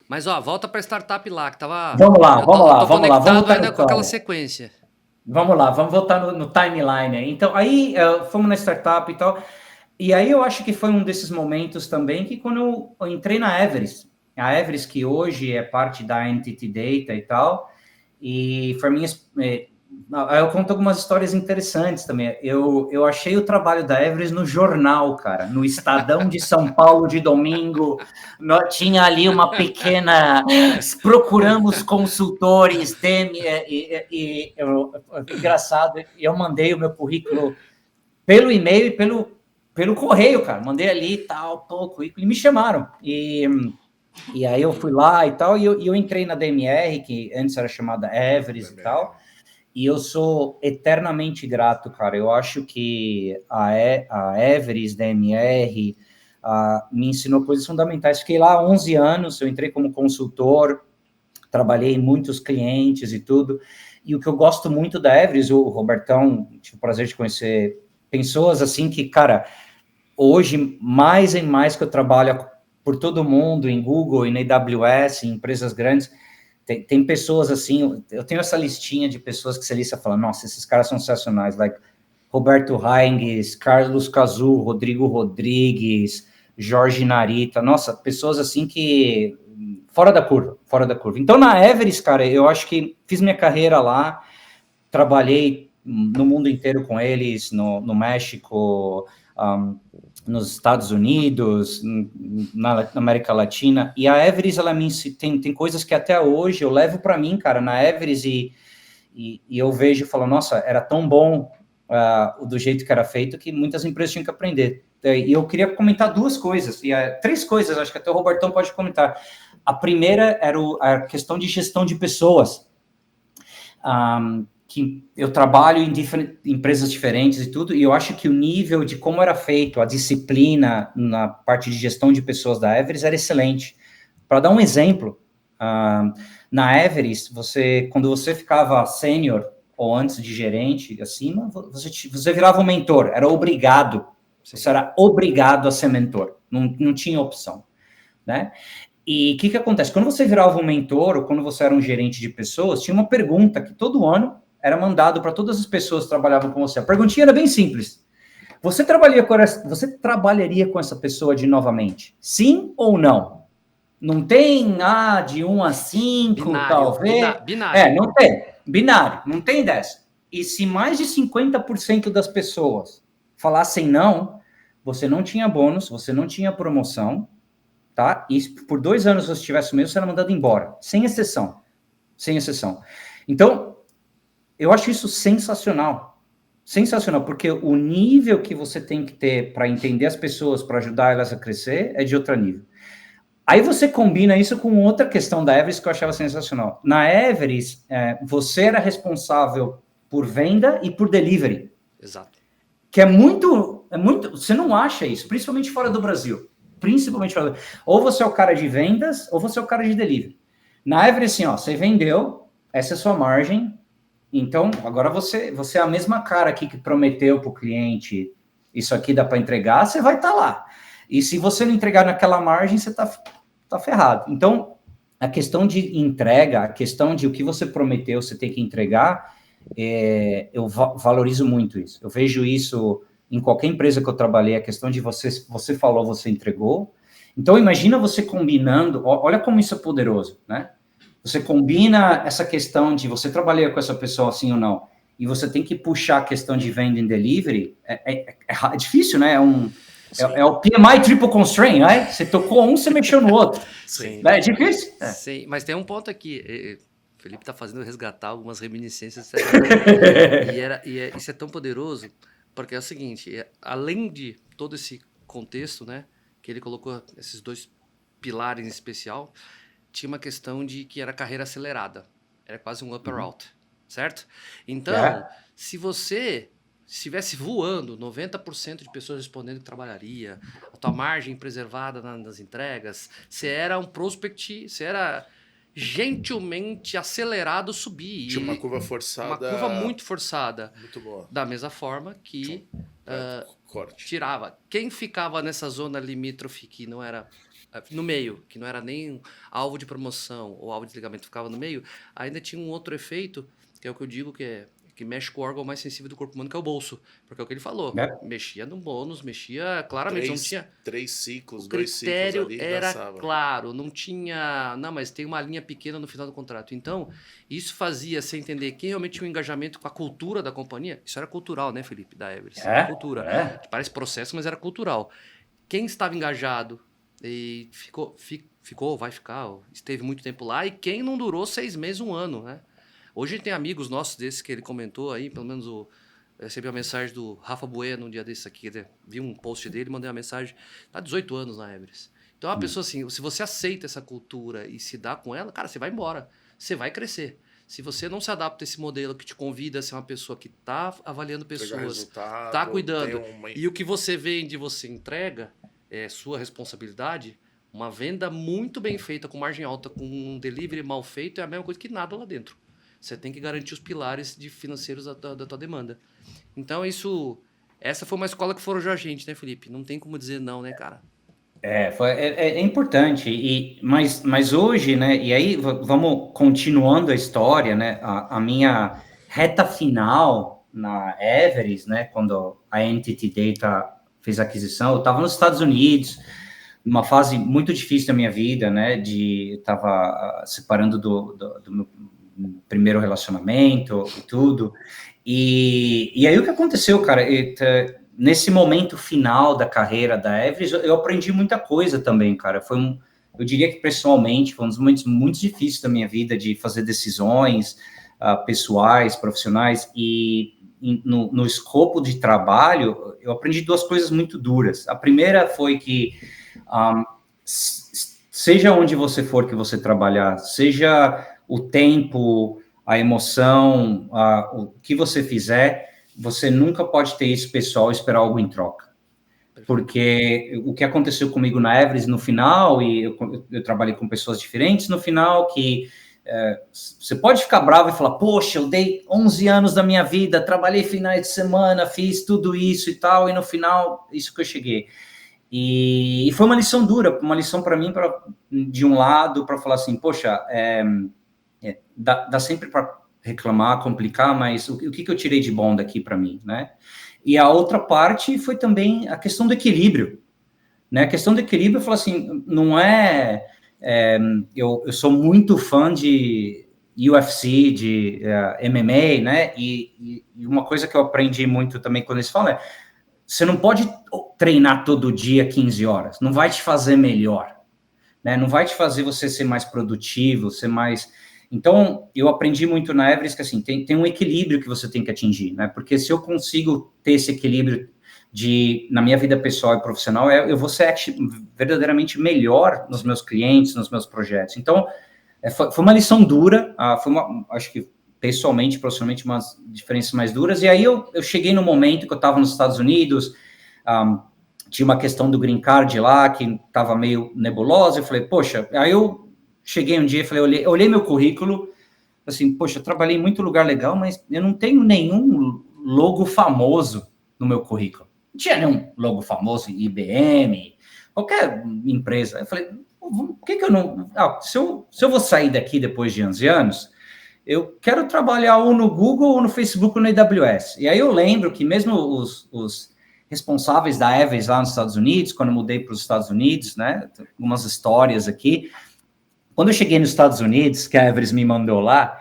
Mas, ó, volta pra startup lá, que tava. Vamos lá, vamos Eu lá, tô vamos lá, vamos conectado voltar na ainda com aquela história. sequência. Vamos lá, vamos voltar no timeline aí. Então, aí fomos na startup e tal. E aí eu acho que foi um desses momentos também que quando eu entrei na Everest, a Everest que hoje é parte da Entity Data e tal, e foi minha, eu conto algumas histórias interessantes também. Eu achei o trabalho da Everest no jornal, cara, no Estadão de São Paulo de domingo. Tinha ali uma pequena. Procuramos consultores, engraçado, eu mandei o meu currículo pelo e-mail e pelo correio, cara. Mandei ali tal, o currículo, e me chamaram. E aí eu fui lá e tal, e eu entrei na DMR, que antes era chamada Everest e tal, e eu sou eternamente grato, cara. Eu acho que a Everest, DMR, me ensinou coisas fundamentais. Fiquei lá 11 anos, eu entrei como consultor, trabalhei em muitos clientes e tudo. E o que eu gosto muito da Everest, o Robertão, tive o prazer de conhecer pessoas assim que, cara, hoje, mais e mais que eu trabalho por todo mundo, em Google, em AWS, em empresas grandes, tem pessoas assim, eu tenho essa listinha de pessoas que você lista e fala, nossa, esses caras são sensacionais, like Roberto Haingues, Carlos Cazu, Rodrigo Rodrigues, Jorge Narita, nossa, pessoas assim que fora da curva, fora da curva. Então, na Everest, cara, eu acho que fiz minha carreira lá, trabalhei no mundo inteiro com eles, no México, nos Estados Unidos, na América Latina, e a Everest, ela tem coisas que até hoje eu levo para mim, cara, na Everest, e eu vejo e falo, nossa, era tão bom do jeito que era feito, que muitas empresas tinham que aprender. E eu queria comentar duas coisas, três coisas, acho que até o Robertão pode comentar. A primeira era a questão de gestão de pessoas. Que eu trabalho em empresas diferentes e tudo, e eu acho que o nível de como era feito, a disciplina na parte de gestão de pessoas da Everest era excelente. Para dar um exemplo, na Everest, quando você ficava sênior ou antes de gerente, acima, você virava um mentor, era obrigado. Sim. Você era obrigado a ser mentor, não tinha opção, né? E o que acontece? Quando você virava um mentor ou quando você era um gerente de pessoas, tinha uma pergunta que todo ano era mandado para todas as pessoas que trabalhavam com você. A perguntinha era bem simples. Você trabalharia com essa pessoa de novamente? Sim ou não? Não tem de 1 a 5, Binário. talvez. Binário. Não tem. Binário, não tem dessa. E se mais de 50% das pessoas falassem não, você não tinha bônus, você não tinha promoção, tá? E se por 2 anos você estivesse mesmo, você era mandado embora, sem exceção. Sem exceção. Então, eu acho isso sensacional. Sensacional, porque o nível que você tem que ter para entender as pessoas, para ajudar elas a crescer, é de outro nível. Aí você combina isso com outra questão da Everest que eu achava sensacional. Na Everest, você era responsável por venda e por delivery. Exato. Que é muito. Você não acha isso, principalmente fora do Brasil. Principalmente fora do Brasil. Ou você é o cara de vendas, ou você é o cara de delivery. Na Everest, assim, você vendeu, essa é a sua margem. Então, agora você é a mesma cara aqui que prometeu para o cliente, isso aqui dá para entregar, você vai estar lá. E se você não entregar naquela margem, você tá ferrado. Então, a questão de entrega, a questão de o que você prometeu, você tem que entregar, eu valorizo muito isso. Eu vejo isso em qualquer empresa que eu trabalhei, a questão de você falou, você entregou. Então, imagina você combinando, olha como isso é poderoso, né? Você combina essa questão de você trabalhar com essa pessoa assim ou não, e você tem que puxar a questão de venda em delivery, é difícil, né? É o PMI triple constraint, né? Você tocou um, você mexeu no outro. Sim. É difícil? Sim, mas tem um ponto aqui. O Felipe está fazendo resgatar algumas reminiscências. Isso é tão poderoso, porque é o seguinte, além de todo esse contexto, né, que ele colocou esses dois pilares em especial, tinha uma questão de que era carreira acelerada. Era quase um upper out, certo? Então, se você estivesse voando, 90% de pessoas respondendo que trabalharia, a tua margem preservada nas entregas, você era um prospect, você era gentilmente acelerado subir. Tinha uma curva forçada. Uma curva muito forçada. Muito boa. Da mesma forma que corte. tirava. Quem ficava nessa zona limítrofe que não era no meio, que não era nem alvo de promoção ou alvo de desligamento, ficava no meio, ainda tinha um outro efeito, que é o que eu digo que mexe com o órgão mais sensível do corpo humano, que é o bolso. Porque é o que ele falou. É. Mexia no bônus, mexia claramente, não tinha... Três ciclos, O 2 ciclos critério ali, era dançava. claro, não tinha... Não, mas tem uma linha pequena no final do contrato. Então, isso fazia você entender quem realmente tinha um engajamento com a cultura da companhia. Isso era cultural, né, Felipe, da Everest? Era cultura. Parece processo, mas era cultural. Quem estava engajado e vai ficar, esteve muito tempo lá, e quem não durou 6 meses, 1 ano, né? Hoje tem amigos nossos desses que ele comentou aí, pelo menos eu recebi uma mensagem do Rafa Bueno um dia desses aqui, quer dizer, vi um post dele, mandei uma mensagem, tá 18 anos na Everest. Então é uma pessoa assim, se você aceita essa cultura e se dá com ela, cara, você vai embora, você vai crescer. Se você não se adapta a esse modelo que te convida a ser uma pessoa que tá avaliando pessoas, tá cuidando, e o que você vende, você entrega, é sua responsabilidade, uma venda muito bem feita, com margem alta, com um delivery mal feito, é a mesma coisa que nada lá dentro. Você tem que garantir os pilares financeiros da tua demanda. Então, essa foi uma escola que forjou a gente, né, Felipe? Não tem como dizer não, né, cara? É importante, mas hoje, né, e aí vamos continuando a história, né, a minha reta final na Everest, né, quando a Entity Data fez a aquisição, eu estava nos Estados Unidos, numa fase muito difícil da minha vida, né, estava separando do meu primeiro relacionamento e tudo, e aí o que aconteceu, cara, nesse momento final da carreira da Everest, eu aprendi muita coisa também, cara, eu diria que pessoalmente, foi um dos momentos muito difíceis da minha vida, de fazer decisões pessoais, profissionais, e no escopo de trabalho, eu aprendi 2 coisas muito duras. A primeira foi que, seja onde você for que você trabalhar, seja o tempo, a emoção, o que você fizer, você nunca pode ter isso pessoal e esperar algo em troca. Porque o que aconteceu comigo na Everest no final, e eu trabalhei com pessoas diferentes no final, que você pode ficar bravo e falar, poxa, eu dei 11 anos da minha vida, trabalhei finais de semana, fiz tudo isso e tal, e no final, isso que eu cheguei. E foi uma lição dura, uma lição para mim, de um lado, para falar assim, poxa, dá sempre para reclamar, complicar, mas o que eu tirei de bom daqui para mim, né? E a outra parte foi também a questão do equilíbrio, né? A questão do equilíbrio, eu falo assim, não eu sou muito fã de UFC, de MMA, né? E uma coisa que eu aprendi muito também quando eles falam você não pode treinar todo dia 15 horas, não vai te fazer melhor, né? Não vai te fazer você ser mais produtivo, ser mais... Então, eu aprendi muito na Everest que, assim, tem um equilíbrio que você tem que atingir, né? Porque se eu consigo ter esse equilíbrio na minha vida pessoal e profissional, eu vou ser verdadeiramente melhor nos meus clientes, nos meus projetos. Então, foi uma lição dura, acho que pessoalmente, profissionalmente, umas diferenças mais duras. E aí eu cheguei no momento que eu estava nos Estados Unidos, tinha uma questão do green card lá, que estava meio nebulosa, eu falei, poxa, aí eu cheguei um dia e falei, olhei meu currículo, assim, poxa, eu trabalhei em muito lugar legal, mas eu não tenho nenhum logo famoso no meu currículo. Não tinha nenhum logo famoso, IBM, qualquer empresa. Eu falei, por que eu não... se eu vou sair daqui depois de 11 anos, eu quero trabalhar ou no Google ou no Facebook ou no AWS. E aí eu lembro que mesmo os responsáveis da Everest lá nos Estados Unidos, quando eu mudei para os Estados Unidos, né, algumas histórias aqui, quando eu cheguei nos Estados Unidos, que a Everest me mandou lá,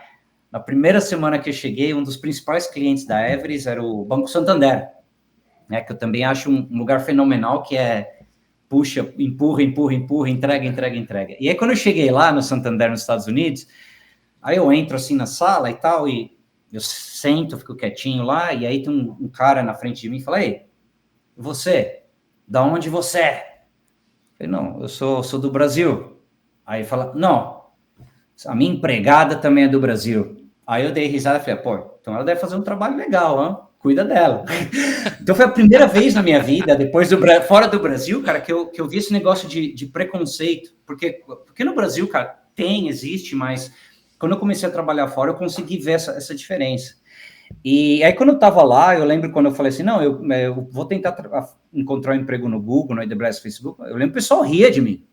na primeira semana que eu cheguei, um dos principais clientes da Everest era o Banco Santander, né, que eu também acho um lugar fenomenal, que puxa, empurra, entrega. E aí, quando eu cheguei lá no Santander, nos Estados Unidos, aí eu entro assim na sala e tal, e eu sento, fico quietinho lá, e aí tem um cara na frente de mim e fala, ei, você, da onde você é? Eu falei, não, eu sou do Brasil. Aí fala, não, a minha empregada também é do Brasil. Aí eu dei risada e falei, pô, então ela deve fazer um trabalho legal, hein? Cuida dela. Então foi a primeira vez na minha vida, fora do Brasil, cara, que eu vi esse negócio de preconceito. Porque no Brasil, cara, existe, mas quando eu comecei a trabalhar fora, eu consegui ver essa diferença. E aí, quando eu estava lá, eu lembro quando eu falei assim, não, eu vou tentar encontrar um emprego no Google, no AWS, Facebook, eu lembro que o pessoal ria de mim.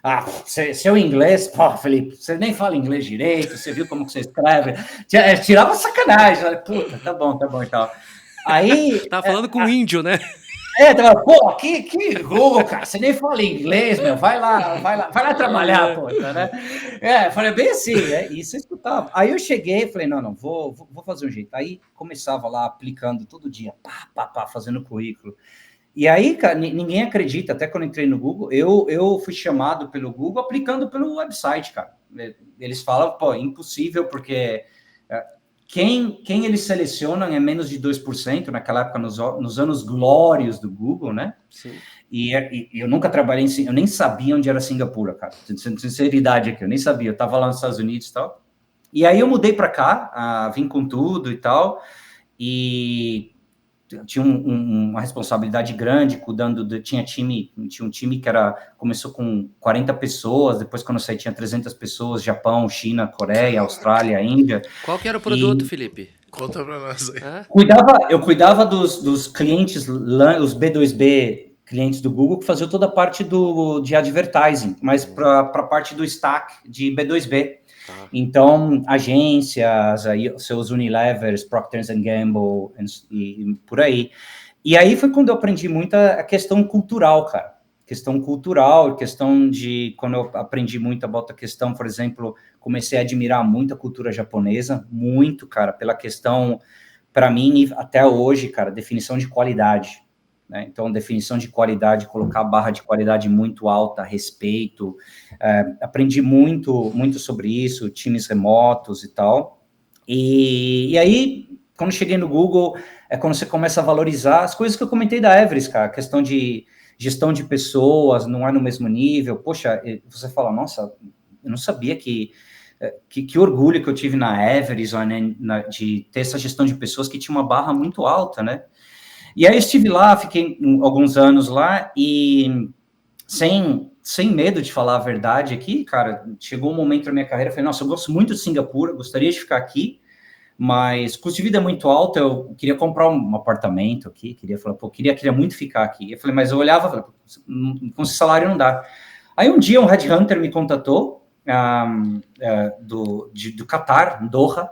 Ah, seu inglês, pô, Felipe, você nem fala inglês direito, você viu como que você escreve? Tirava sacanagem, olha, puta, tá bom e tal. Aí, Tava falando com um índio, né? tava, pô, que Google, cara, você nem fala inglês, meu, vai lá trabalhar, pô, tá, né? Falei, bem assim, isso eu escutava. Aí eu cheguei, falei, não, vou fazer um jeito. Aí começava lá, aplicando todo dia, pá, fazendo currículo. E aí, cara, ninguém acredita, até quando eu entrei no Google, eu fui chamado pelo Google aplicando pelo website, cara. Eles falam, pô, impossível, porque quem eles selecionam é menos de 2%, naquela época, nos anos glórios do Google, né? Sim. E eu nunca trabalhei eu nem sabia onde era Singapura, cara. Sinceridade aqui, eu nem sabia. Eu tava lá nos Estados Unidos e tal. E aí eu mudei para cá, vim com tudo e tal. E tinha uma responsabilidade grande, cuidando tinha um time que começou com 40 pessoas, depois quando eu saí tinha 300 pessoas, Japão, China, Coreia, Austrália, Índia. Qual que era o produto, Felipe? Conta para nós aí. Eu cuidava dos clientes, os B2B clientes do Google, que faziam toda a parte de advertising, mas para a parte do stack de B2B. Então, agências, aí, seus Unilevers, Procter & Gamble e por aí. E aí foi quando eu aprendi muito a questão cultural, cara. Questão de... Quando eu aprendi muito a questão, por exemplo, comecei a admirar muito a cultura japonesa, muito, cara, pela questão, para mim, até hoje, cara, definição de qualidade. Né? Então, definição de qualidade, colocar a barra de qualidade muito alta, respeito, aprendi muito sobre isso, times remotos e tal, e aí, quando cheguei no Google, quando você começa a valorizar as coisas que eu comentei da Everest, cara, a questão de gestão de pessoas, não é no mesmo nível, poxa, você fala, nossa, eu não sabia que orgulho que eu tive na Everest, de ter essa gestão de pessoas que tinha uma barra muito alta, né? E aí eu estive lá, fiquei alguns anos lá e sem medo de falar a verdade aqui, cara, chegou um momento na minha carreira, eu falei, nossa, eu gosto muito de Singapura, gostaria de ficar aqui, mas o custo de vida é muito alto, eu queria comprar um apartamento aqui, queria muito ficar aqui. Eu falei, mas eu olhava, com esse salário não dá. Aí um dia um headhunter me contatou, do Catar, Doha,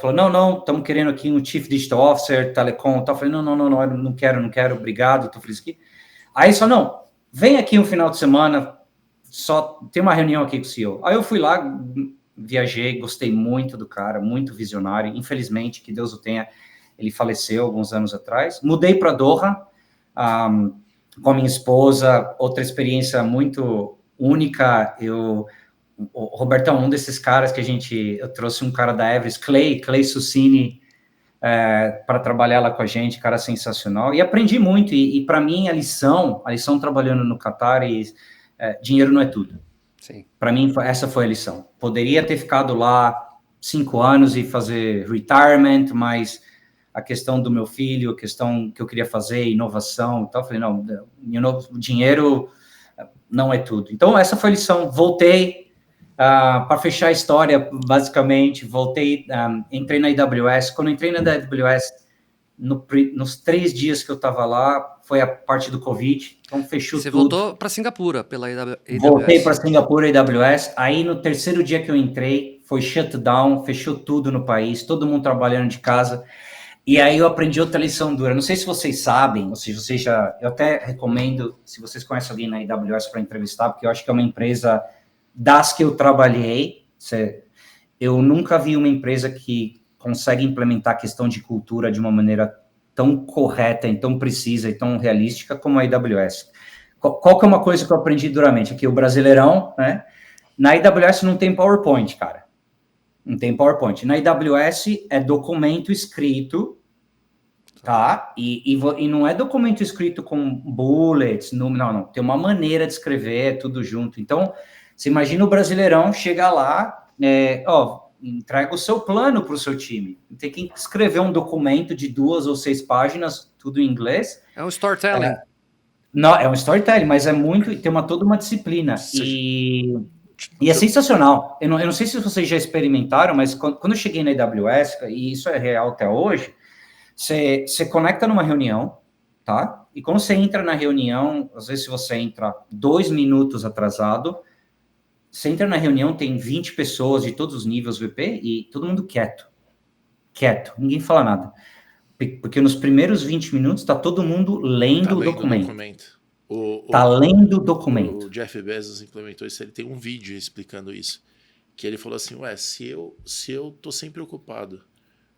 falou, não, estamos querendo aqui um Chief Digital Officer, Telecom, tal. Eu falei, não quero, obrigado, tô feliz aqui. Aí só, não, vem aqui um final de semana, só tem uma reunião aqui com o CEO. Aí eu fui lá, viajei, gostei muito do cara, muito visionário, infelizmente, que Deus o tenha, ele faleceu alguns anos atrás. Mudei para Doha, com a minha esposa, outra experiência muito única, o Robertão, um desses caras que eu trouxe um cara da Everest, Clay Sucini, para trabalhar lá com a gente, cara sensacional, e aprendi muito, e para mim a lição trabalhando no Qatar, dinheiro não é tudo. Para mim, essa foi a lição. Poderia ter ficado lá 5 anos e fazer retirement, mas a questão do meu filho, a questão que eu queria fazer, inovação e tal, eu falei, não, o dinheiro não é tudo. Então, essa foi a lição. Voltei, para fechar a história, basicamente, entrei na AWS. Quando entrei na AWS, nos 3 dias que eu estava lá, foi a parte do Covid, então fechou Você tudo. Você voltou para Singapura pela AWS? Voltei para Singapura, AWS. Aí, no 3º dia que eu entrei, foi shutdown, fechou tudo no país, todo mundo trabalhando de casa. E aí eu aprendi outra lição dura. Não sei se vocês sabem, ou se vocês eu até recomendo, se vocês conhecem alguém na AWS para entrevistar, porque eu acho que é uma empresa das que eu trabalhei. Eu nunca vi uma empresa que consegue implementar a questão de cultura de uma maneira tão correta, e tão precisa e tão realística como a AWS. Qual que é uma coisa que eu aprendi duramente? Aqui, o Brasileirão, né? Na AWS não tem PowerPoint, cara. Não tem PowerPoint. Na AWS é documento escrito, tá? E não é documento escrito com bullets, não. Tem uma maneira de escrever, tudo junto. Então, você imagina o Brasileirão chegar lá, entrega o seu plano para o seu time. Tem que escrever um documento de 2 ou 6 páginas, tudo em inglês. É um storytelling. Não, é um storytelling, mas tem toda uma disciplina. E é sensacional. Eu não sei se vocês já experimentaram, mas quando eu cheguei na AWS, e isso é real até hoje, você conecta numa reunião, tá? E quando você entra na reunião, às vezes se você entra 2 minutos atrasado, você entra na reunião, tem 20 pessoas de todos os níveis VP e todo mundo quieto, ninguém fala nada. Porque nos primeiros 20 minutos está todo mundo lendo o documento. Está lendo o documento. O Jeff Bezos implementou isso, ele tem um vídeo explicando isso, que ele falou assim, se eu tô sempre ocupado,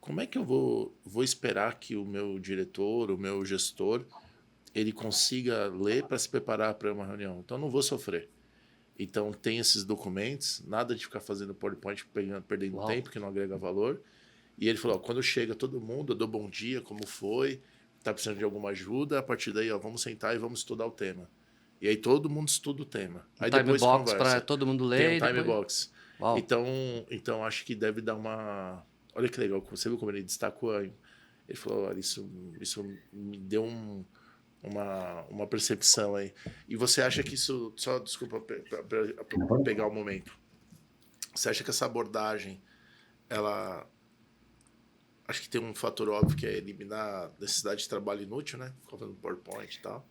como é que eu vou esperar que o meu diretor, o meu gestor, ele consiga ler para se preparar para uma reunião? Então, eu não vou sofrer. Então, tem esses documentos, nada de ficar fazendo PowerPoint perdendo tempo, que não agrega valor. E ele falou, quando chega todo mundo, eu dou bom dia, como foi, tá precisando de alguma ajuda, a partir daí, vamos sentar e vamos estudar o tema. E aí todo mundo estuda o tema. Aí time depois box conversa. para todo mundo ler. Tem um time box. Uau. Então, acho que deve dar uma... Olha que legal, você viu como ele destacou? Ele falou, olha, isso me deu uma percepção aí. E você acha que isso... Só, desculpa, para pegar o momento. Você acha que essa abordagem, ela... Acho que tem um fator óbvio que é eliminar a necessidade de trabalho inútil, né? Colocando PowerPoint e tal.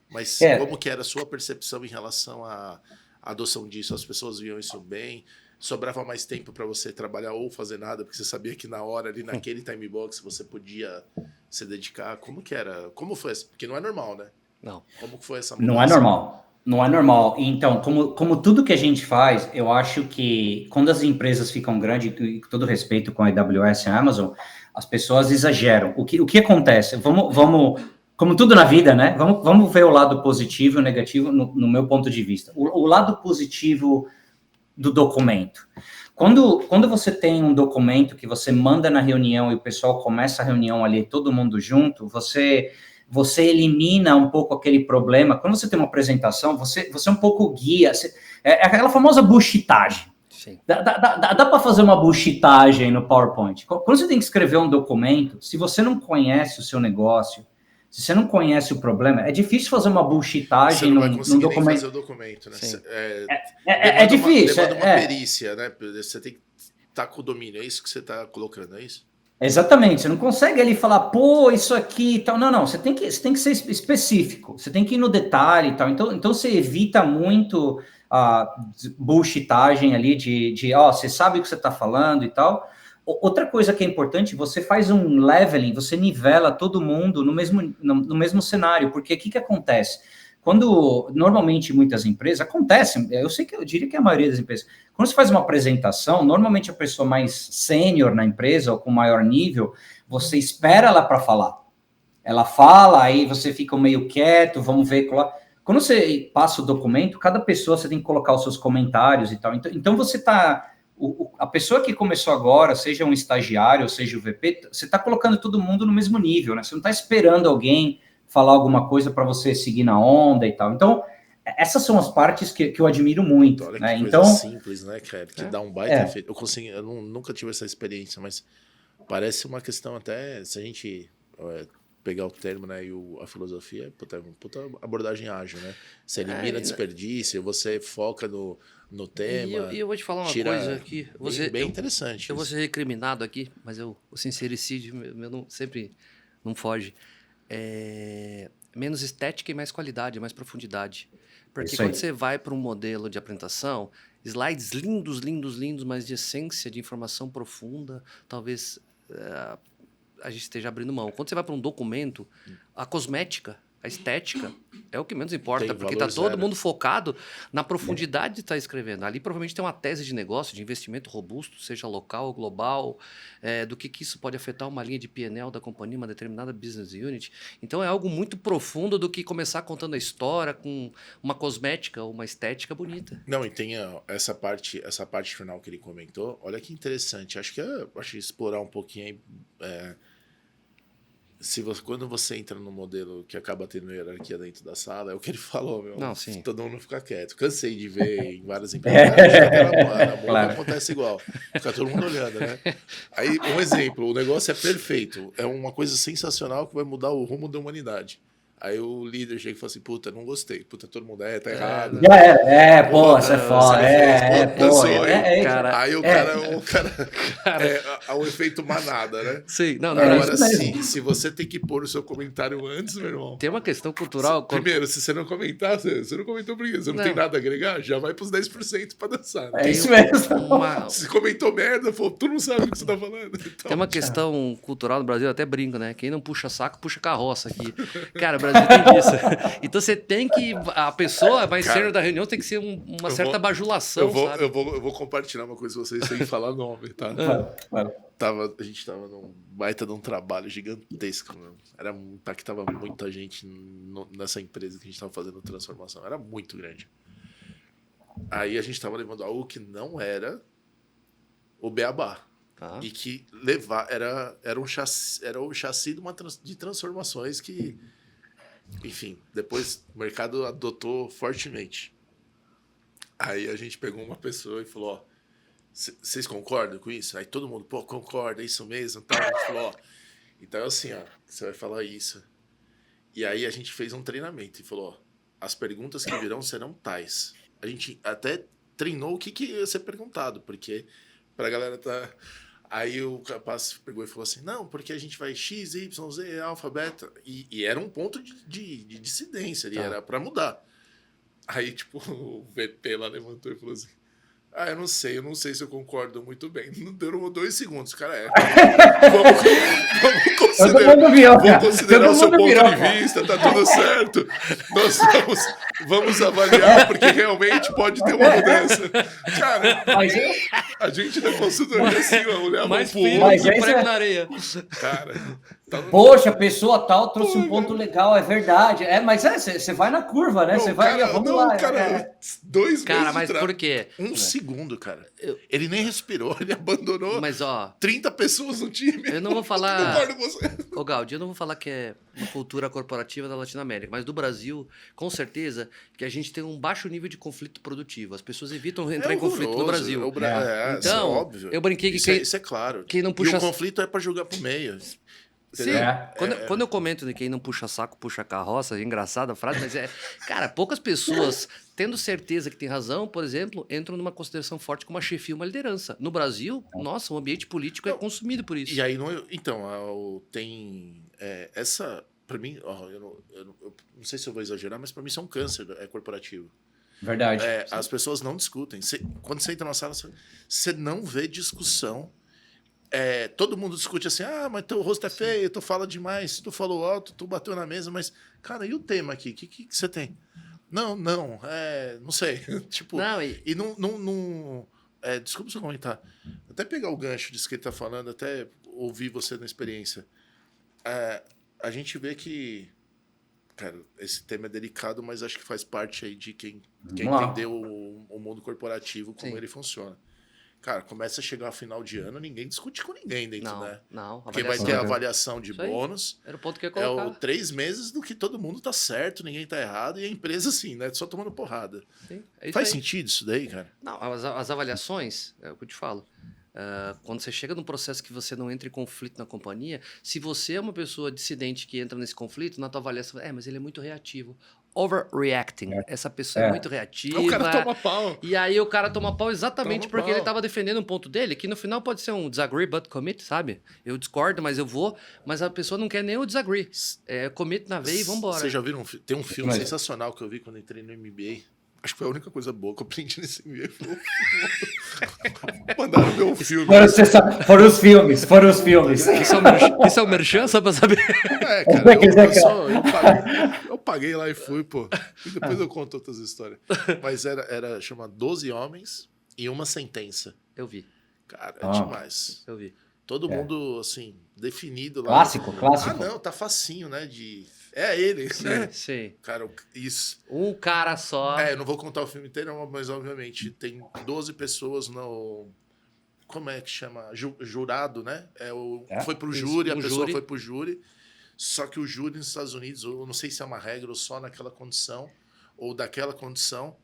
Mas como que era a sua percepção em relação à adoção disso? As pessoas viam isso bem? Sobrava mais tempo para você trabalhar ou fazer nada, porque você sabia que na hora, ali naquele time box, você podia se dedicar? Como que era? Como foi? Porque não é normal, né? Não. Como que foi essa mudança? Não é normal. Não é normal. Então, como tudo que a gente faz, eu acho que quando as empresas ficam grandes, e com todo respeito com a AWS e a Amazon, as pessoas exageram. O que acontece? Vamos, como tudo na vida, né? Vamos ver o lado positivo e o negativo no meu ponto de vista. O lado positivo do documento. Quando você tem um documento que você manda na reunião e o pessoal começa a reunião ali, todo mundo junto, você elimina um pouco aquele problema. Quando você tem uma apresentação, você um pouco guia. É aquela famosa bullshitagem. Sim. Dá para fazer uma bullshitagem no PowerPoint. Quando você tem que escrever um documento, se você não conhece o seu negócio, se você não conhece o problema, é difícil fazer uma bullshitagem num documento. Você não vai conseguir fazer o documento, né? É difícil. Demanda uma perícia, né? Você tem que estar com o domínio. É isso que você está colocando, é isso? Exatamente, você não consegue ali falar, pô, isso aqui e tal. Não, você tem que ser específico, você tem que ir no detalhe e tal. Então você evita muito a bullshitagem ali você sabe o que você está falando e tal. Outra coisa que é importante, você faz um leveling, você nivela todo mundo no mesmo cenário, porque o que acontece? Quando, normalmente, muitas empresas, acontece, eu diria que a maioria das empresas, quando você faz uma apresentação, normalmente a pessoa mais sênior na empresa, ou com maior nível, você espera ela para falar. Ela fala, aí você fica meio quieto, vamos ver. Quando você passa o documento, cada pessoa você tem que colocar os seus comentários e tal. Então você está... A pessoa que começou agora, seja um estagiário, ou seja o VP, você está colocando todo mundo no mesmo nível, né? Você não está esperando alguém falar alguma coisa para você seguir na onda e tal. Então, essas são as partes que eu admiro muito. Olha né? que Então, coisa simples, né, cara? Que dá um baita efeito. Eu nunca tive essa experiência, mas parece uma questão até, se a gente pegar o termo, né, e a filosofia, puta abordagem ágil, né? Você elimina desperdício, você foca no tema. E eu vou te falar uma coisa aqui. Bem interessante. Eu vou ser recriminado aqui, mas o sincericídio meu sempre não foge. Menos estética e mais qualidade, mais profundidade. Porque quando você vai para um modelo de apresentação, slides lindos, lindos, lindos, mas de essência, de informação profunda, talvez a gente esteja abrindo mão. Quando você vai para um documento, a cosmética, a estética é o que menos importa, porque está todo mundo focado na profundidade de estar escrevendo. Ali provavelmente tem uma tese de negócio, de investimento robusto, seja local ou global, do que isso pode afetar uma linha de P&L da companhia, uma determinada business unit. Então é algo muito profundo do que começar contando a história com uma cosmética ou uma estética bonita. Não, e tem essa parte final que ele comentou. Olha que interessante. Acho que explorar um pouquinho aí... quando você entra no modelo que acaba tendo hierarquia dentro da sala, é o que ele falou, meu. Não, sim. Todo mundo fica quieto. Cansei de ver em várias empresas. Claro. Acontece igual. Fica todo mundo olhando, né? Aí, um exemplo, o negócio é perfeito. É uma coisa sensacional que vai mudar o rumo da humanidade. Aí o líder chega e fala assim, puta, não gostei. Puta, todo mundo, tá errado. Já era. Pô, você é foda. Cara, Aí o cara é o efeito manada, né? Sim, não, Agora, se você tem que pôr o seu comentário antes, meu irmão... Tem uma questão cultural... Primeiro, se você não comentar, você não comentou por quê? Você não tem nada a agregar, já vai pros 10% pra dançar. Né? É isso mesmo. Se comentou merda, pô, tu não sabe o que você tá falando. Então, tem uma questão cultural no Brasil, eu até brinco, né? Quem não puxa saco, puxa carroça aqui. Cara, o Brasil tem isso. Então você tem que... A pessoa mais sênior da reunião tem que ser uma certa bajulação, sabe? Eu vou compartilhar uma coisa com vocês sem falar nome, tá? A gente tava num baita de um trabalho gigantesco, mano. Impactava muita gente nessa empresa que a gente tava fazendo transformação. Era muito grande. Aí a gente tava levando algo que não era o beabá. E que era o chassi de transformações que, enfim, depois o mercado adotou fortemente. Aí a gente pegou uma pessoa e falou, ó, vocês concordam com isso? Aí todo mundo, pô, concorda, é isso mesmo. Tal. A gente falou, ó, então é assim, ó, você vai falar isso. E aí a gente fez um treinamento e falou, ó, as perguntas que virão serão tais. A gente até treinou o que ia ser perguntado, porque pra galera tá... Aí o rapaz pegou e falou assim, não, porque a gente vai X, Y, Z, alfa, beta. E era um ponto de dissidência ali, era pra mudar. Aí, tipo, o VP lá levantou e falou assim, eu não sei se eu concordo muito bem. Não durou 2 segundos, cara, vamos considerar o seu ponto de vista, tá tudo certo. Nós vamos avaliar, porque realmente pode ter uma mudança. Cara, a gente da consultoria assim, olhava mais um pro outro, prego na areia. Cara... Poxa, a pessoa tal trouxe um ponto legal, é verdade. Mas você vai na curva, né? Você vai, vamos lá. Cara, 2 meses. Cara, mas por quê? Segundo, cara. Ele nem respirou, ele abandonou. Mas, ó... 30 pessoas no time. Eu não vou falar... Concordo com você. Ô, Gaudi, eu não vou falar que é uma cultura corporativa da Latinoamérica, mas do Brasil, com certeza, que a gente tem um baixo nível de conflito produtivo. As pessoas evitam entrar em conflito no Brasil. Então, isso é óbvio. Eu brinquei que isso é claro. Quem não puxa... E o conflito é pra jogar pro meio. Sim, quando eu comento de quem não puxa saco, puxa carroça, é engraçada a frase, mas cara, poucas pessoas, tendo certeza que tem razão, por exemplo, entram numa consideração forte como uma chefia, uma liderança. No Brasil, nossa, o ambiente político é consumido por isso. E aí, tem essa, pra mim, eu não sei se eu vou exagerar, mas pra mim isso é um câncer corporativo. Verdade. As pessoas não discutem. Quando você entra na sala, você não vê discussão. Todo mundo discute assim, mas teu rosto é feio, tu fala demais, tu falou alto, tu bateu na mesa, mas, cara, e o tema aqui? O que você tem? Não sei. Tipo, desculpa o seu comentário. Até pegar o gancho disso que ele tá falando, até ouvir você na experiência. A gente vê que, cara, esse tema é delicado, mas acho que faz parte aí de quem entendeu o mundo corporativo, como ele funciona. Cara, começa a chegar ao final de ano, ninguém discute com ninguém dentro, né? Não. Porque vai ter a avaliação de bônus. Era o ponto que eu ia colocar. 3 meses do que todo mundo tá certo, ninguém tá errado, e a empresa, assim, né? Só tomando porrada. Sim, faz sentido isso daí, cara? Não, as avaliações, é o que eu te falo. Quando você chega num processo que você não entra em conflito na companhia, se você é uma pessoa dissidente que entra nesse conflito, na tua avaliação, mas ele é muito reativo. Overreacting. Essa pessoa é muito reativa. O cara toma pau. E aí o cara toma pau exatamente porque ele estava defendendo um ponto dele, que no final pode ser um disagree but commit, sabe? Eu discordo, mas eu vou. Mas a pessoa não quer nem o disagree. Commit na veia e vambora. Vocês já viram? Tem um filme sensacional que eu vi quando entrei no MBA. Acho que foi a única coisa boa que eu aprendi nesse MBA. Mandaram ver um filme. Foram os filmes. Isso é o merchan, só pra saber? Cara, eu paguei lá e fui, pô. E depois eu conto outras histórias. Mas era chamado 12 Homens e Uma Sentença. Eu vi. Cara, é demais. Eu vi. Todo mundo, assim, definido lá. Clássico. Não, tá facinho, né? É ele, né? Sim. Cara, isso. Um cara só. Eu não vou contar o filme inteiro, mas obviamente tem 12 pessoas no... Como é que chama? Jurado, né? Foi pro júri, a pessoa foi pro júri. Só que o júri nos Estados Unidos, eu não sei se é uma regra ou só naquela condição, ou daquela condição,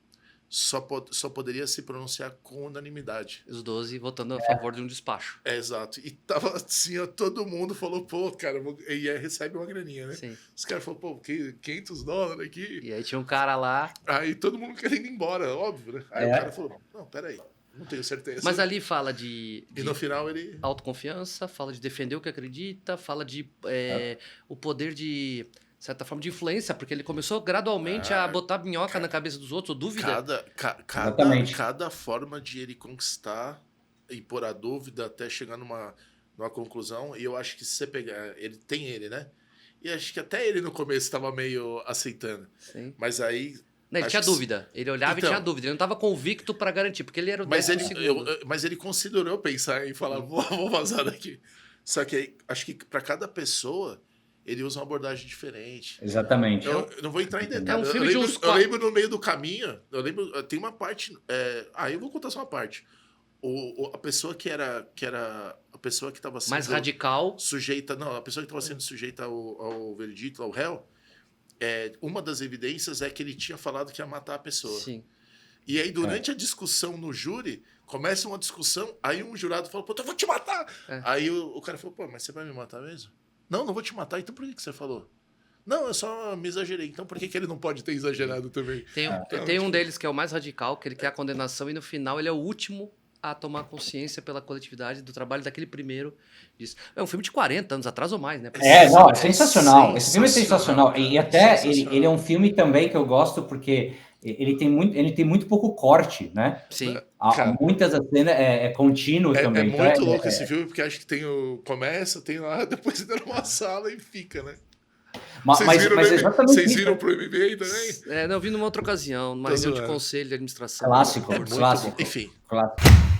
só poderia se pronunciar com unanimidade. Os 12 votando a favor de um despacho. Exato. E tava assim, ó, todo mundo falou, pô, cara, e aí recebe uma graninha, né? Sim. Os caras falaram, pô, $500 aqui. E aí tinha um cara lá. Aí todo mundo querendo ir embora, óbvio, né? Aí o cara falou, não, peraí, não tenho certeza. Mas ali fala de E no final ele... autoconfiança, fala de defender o que acredita, fala de o poder de certa forma de influência, porque ele começou gradualmente a botar minhoca na cabeça dos outros, ou dúvida. Cada forma de ele conquistar e pôr a dúvida até chegar numa conclusão, e eu acho que se você pegar, ele, né? E acho que até ele no começo estava meio aceitando. Sim. Mas aí... Não, ele tinha dúvida. Ele olhava e tinha dúvida. Ele não estava convicto para garantir, porque ele era o mas segundo. Mas ele considerou pensar em falar, vou vazar daqui. Só que aí, acho que para cada pessoa... ele usa uma abordagem diferente. Exatamente. Eu não vou entrar em detalhes. É um filme de uns eu lembro no meio do caminho, tem uma parte... eu vou contar só uma parte. A pessoa que era a pessoa que estava sendo... mais radical. Sujeita... Não, a pessoa que estava sendo sujeita ao veredito, ao réu, uma das evidências é que ele tinha falado que ia matar a pessoa. Sim. E aí, durante a discussão no júri, começa uma discussão, aí um jurado fala, pô, eu vou te matar! Aí o cara falou, pô, mas você vai me matar mesmo? Não vou te matar. Então por que você falou? Não, eu só me exagerei. Então por que ele não pode ter exagerado também? Tem um deles que é o mais radical, que ele quer a condenação e no final ele é o último a tomar consciência pela coletividade do trabalho daquele primeiro. É um filme de 40 anos atrás ou mais, né? É sensacional. Esse filme é sensacional. Cara, E até ele é um filme também que eu gosto porque ele tem muito pouco corte, né? Sim. Muitas das cenas é contínuo também. É muito louco esse filme, porque acho que tem começa, tem lá, depois entra numa sala e fica, né? Vocês viram pro MBA também? Não, vi numa outra ocasião, numa reunião de conselho de administração. Clássico. Enfim. Clássico.